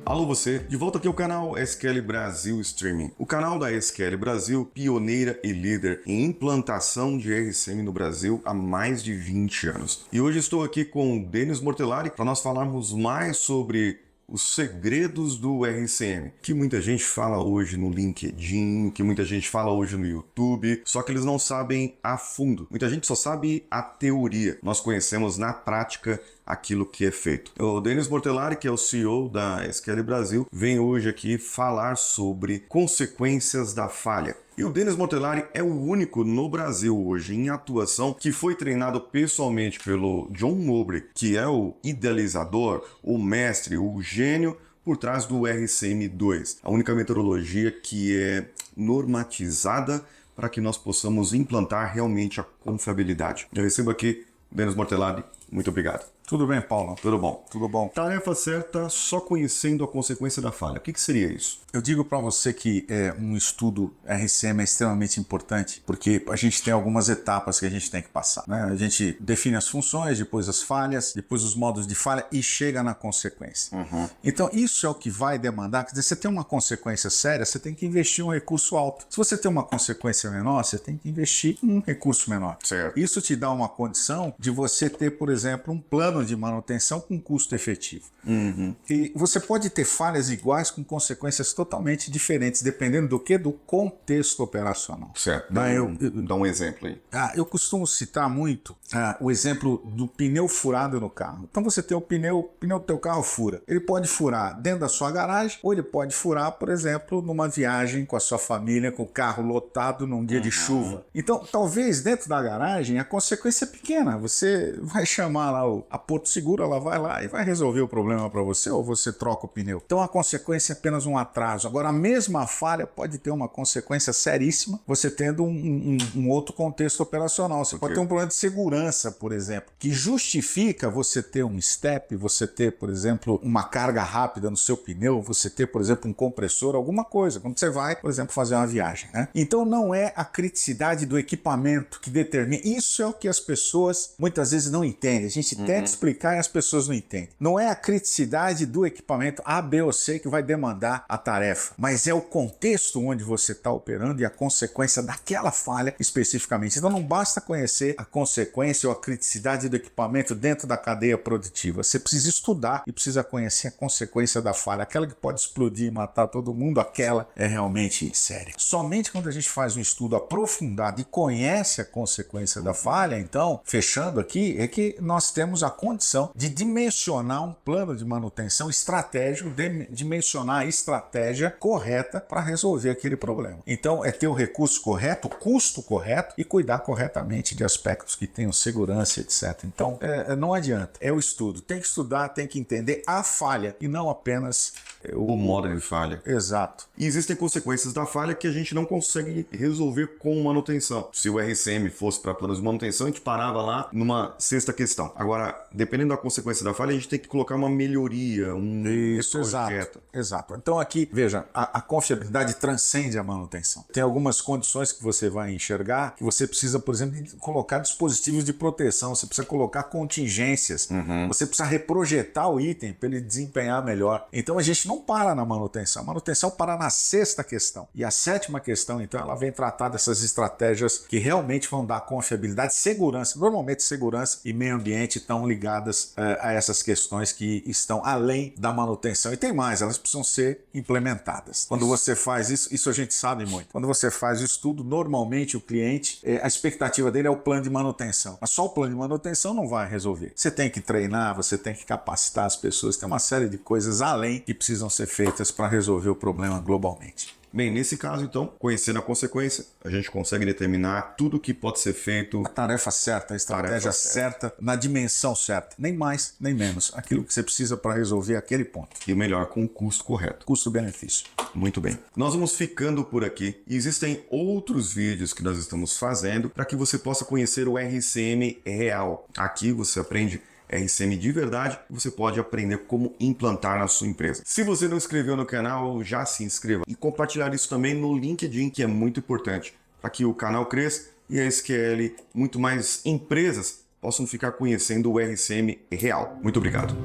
Alô você, de volta aqui ao canal SQL Brasil Streaming. O canal da SQL Brasil, pioneira e líder em implantação de RCM no Brasil há mais de 20 anos. E hoje estou aqui com o Denis Mortellari para nós falarmos mais sobre os segredos do RCM, que muita gente fala hoje no LinkedIn, que muita gente fala hoje no YouTube, só que eles não sabem a fundo. Muita gente só sabe a teoria. Nós conhecemos na prática aquilo que é feito. O Denis Mortellari, que é o CEO da SQL Brasil, vem hoje aqui falar sobre consequências da falha. E o Denis Mortellari é o único no Brasil hoje em atuação que foi treinado pessoalmente pelo John Mowbray, que é o idealizador, o mestre, o gênio por trás do RCM2, a única metodologia que é normatizada para que nós possamos implantar realmente a confiabilidade. Eu recebo aqui o Denis Mortellari. Muito obrigado. Tudo bem, Paulo? Tudo bom? Tudo bom. Tarefa certa só conhecendo a consequência da falha. O que seria isso? Eu digo para você que um estudo RCM é extremamente importante, porque a gente tem algumas etapas que a gente tem que passar, né? A gente define as funções, depois as falhas, depois os modos de falha e chega na consequência. Então isso é o que vai demandar. Quer dizer, você tem uma consequência séria, você tem que investir um recurso alto. Se você tem uma consequência menor, você tem que investir um recurso menor. Certo. Isso te dá uma condição de você ter, por exemplo, um plano de manutenção com custo efetivo. E você pode ter falhas iguais com consequências totalmente diferentes, dependendo do que? Do contexto operacional. Certo. Dá um exemplo aí. Eu costumo citar muito o exemplo do pneu furado no carro. Então você tem o pneu do teu carro fura. Ele pode furar dentro da sua garagem ou ele pode furar, por exemplo, numa viagem com a sua família, com o carro lotado num dia de chuva. Então, talvez dentro da garagem a consequência é pequena. Você vai chamar lá a Porto Seguro, ela vai lá e vai resolver o problema para você, ou você troca o pneu. Então a consequência é apenas um atraso. Agora a mesma falha pode ter uma consequência seríssima, você tendo um outro contexto operacional. Você pode ter um problema de segurança, por exemplo, que justifica você ter um step, você ter, por exemplo, uma carga rápida no seu pneu, você ter, por exemplo, um compressor, alguma coisa, quando você vai, por exemplo, fazer uma viagem, né? Então não é a criticidade do equipamento que determina. Isso é o que as pessoas muitas vezes não entendem. A gente tenta explicar e as pessoas não entendem. Não é a criticidade do equipamento A, B ou C que vai demandar a tarefa, mas é o contexto onde você está operando e a consequência daquela falha especificamente. Então não basta conhecer a consequência ou a criticidade do equipamento dentro da cadeia produtiva. Você precisa estudar e precisa conhecer a consequência da falha. Aquela que pode explodir e matar todo mundo, aquela é realmente séria. Somente quando a gente faz um estudo aprofundado e conhece a consequência da falha, então, fechando aqui, é que nós temos a condição de dimensionar um plano de manutenção estratégico, dimensionar a estratégia correta para resolver aquele problema. Então é ter o recurso correto, o custo correto e cuidar corretamente de aspectos que tenham segurança, etc. Então não adianta, é o estudo. Tem que estudar, tem que entender a falha e não apenas o modo de falha. Exato. E existem consequências da falha que a gente não consegue resolver com manutenção. Se o RCM fosse para planos de manutenção, a gente parava lá numa sexta questão. Agora, dependendo da consequência da falha, a gente tem que colocar uma melhoria, Isso, exato. Então aqui, veja, a confiabilidade transcende a manutenção. Tem algumas condições que você vai enxergar que você precisa, por exemplo, de colocar dispositivos de proteção, você precisa colocar contingências, você precisa reprojetar o item para ele desempenhar melhor. Então a gente não para na manutenção. A manutenção para na sexta questão. E a sétima questão, então, ela vem tratar dessas estratégias que realmente vão dar confiabilidade, segurança. Normalmente segurança e meio ambiente estão ligadas a essas questões que estão além da manutenção. E tem mais, elas precisam ser implementadas. Quando você faz isso a gente sabe muito. Quando você faz o estudo, normalmente o cliente, a expectativa dele é o plano de manutenção. Mas só o plano de manutenção não vai resolver. Você tem que treinar, você tem que capacitar as pessoas, tem uma série de coisas além que precisam ser feitas para resolver o problema globalmente. Bem, nesse caso, então, conhecendo a consequência, a gente consegue determinar tudo o que pode ser feito. A tarefa certa, a estratégia certa, na dimensão certa. Nem mais, nem menos. Aquilo que você precisa para resolver aquele ponto. E o melhor, com o custo correto. Custo-benefício. Muito bem. Nós vamos ficando por aqui. E existem outros vídeos que nós estamos fazendo para que você possa conhecer o RCM real. Aqui você aprende RCM de verdade, você pode aprender como implantar na sua empresa. Se você não se inscreveu no canal, já se inscreva e compartilhar isso também no LinkedIn, que é muito importante para que o canal cresça e a SQL, muito mais empresas possam ficar conhecendo o RCM real. Muito obrigado.